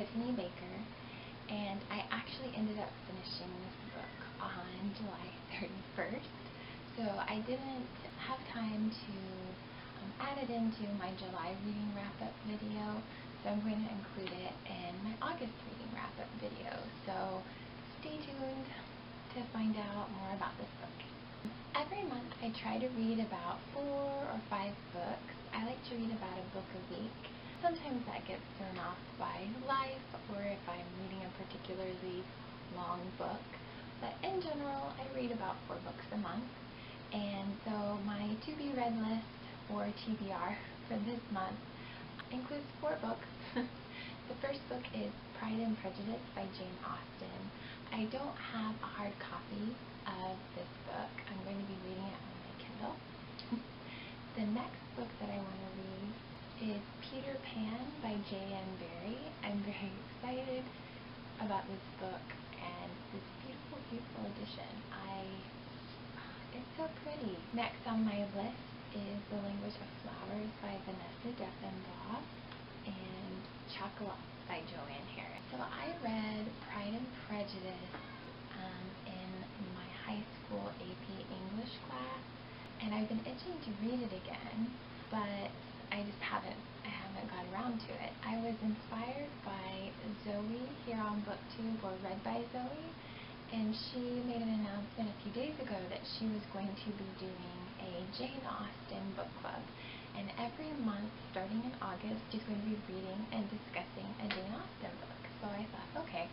Tiffany Baker, and I actually ended up finishing this book on July 31st, so I didn't have time to add it into my July reading wrap-up video, so I'm going to include it in my August reading wrap-up video, so stay tuned to find out more about this book. Every month I try to read about 4 or 5 books. I like to read about a book a week. Sometimes that gets thrown off by life or if I'm reading a particularly long book. But in general, I read about 4 books a month. And so my to-be-read list, or TBR, for this month includes 4 books. The first book is Pride and Prejudice by Jane Austen. I don't have a hard copy of this book. I'm going to be reading it on my Kindle. The next book that I want to read is Peter Pan by Joanne Barrie. I'm very excited about this book and this beautiful, beautiful edition. It's so pretty. Next on my list is The Language of Flowers by Vanessa Diffenbaugh and Chocolat by Joanne. So I read Pride and Prejudice in my high school AP English class, and I've been itching to read it again, but I haven't got around to it. I was inspired by Zoe here on BookTube, or Read by Zoe, and she made an announcement a few days ago that she was going to be doing a Jane Austen book club. And every month, starting in August, she's going to be reading and discussing a Jane Austen book. So I thought, okay,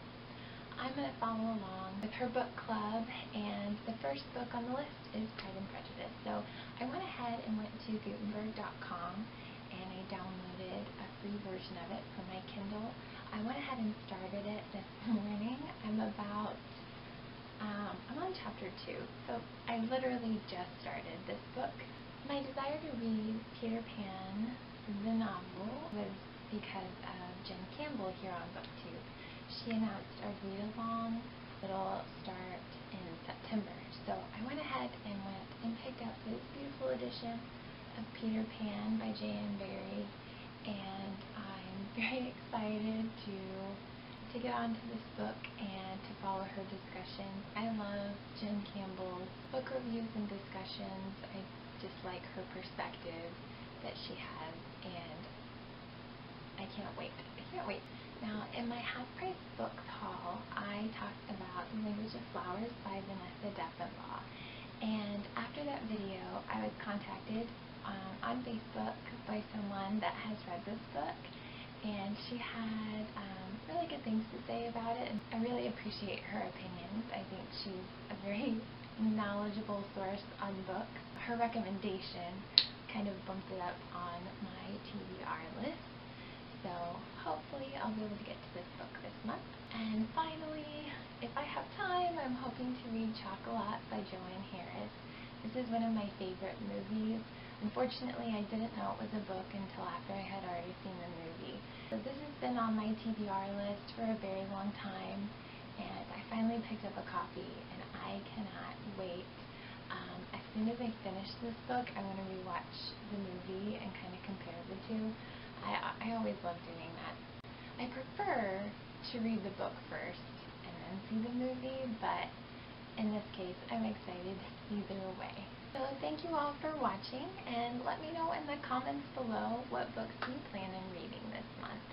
I'm going to follow along with her book club, and the first book on the list is Pride and Prejudice. So I went ahead and went to Gutenberg.com, and I downloaded a free version of it for my Kindle. I went ahead and started it this morning. I'm on chapter 2, so I literally just started this book. My desire to read Peter Pan, the novel, was because of Jen Campbell here on BookTube. She announced a read-along. It'll start in September. So I went ahead and picked up this beautiful edition of Peter Pan by Joanne Barrie, and I'm very excited to get onto this book and to follow her discussions. I love Jen Campbell's book reviews and discussions. I just like her perspective that she has, and I can't wait. Now, in my half-price books haul, I talked about The Language of Flowers by Vanessa Diffenbaugh, and after that video, I was contacted on Facebook by someone that has read this book, and she had really good things to say about it, and I really appreciate her opinions. I think she's a very knowledgeable source on books. Her recommendation kind of bumped it up on my TBR list, so hopefully I'll be able to get to this book this month. And finally, if I have time, I'm hoping to read Chocolat by Joanne. This is one of my favorite movies. Unfortunately, I didn't know it was a book until after I had already seen the movie. So this has been on my TBR list for a very long time, and I finally picked up a copy, and I cannot wait. As soon as I finish this book, I want to rewatch the movie and kind of compare the two. I always love doing that. I prefer to read the book first and then see the movie, but in this case, I'm excited either way. So thank you all for watching, and let me know in the comments below what books you plan on reading this month.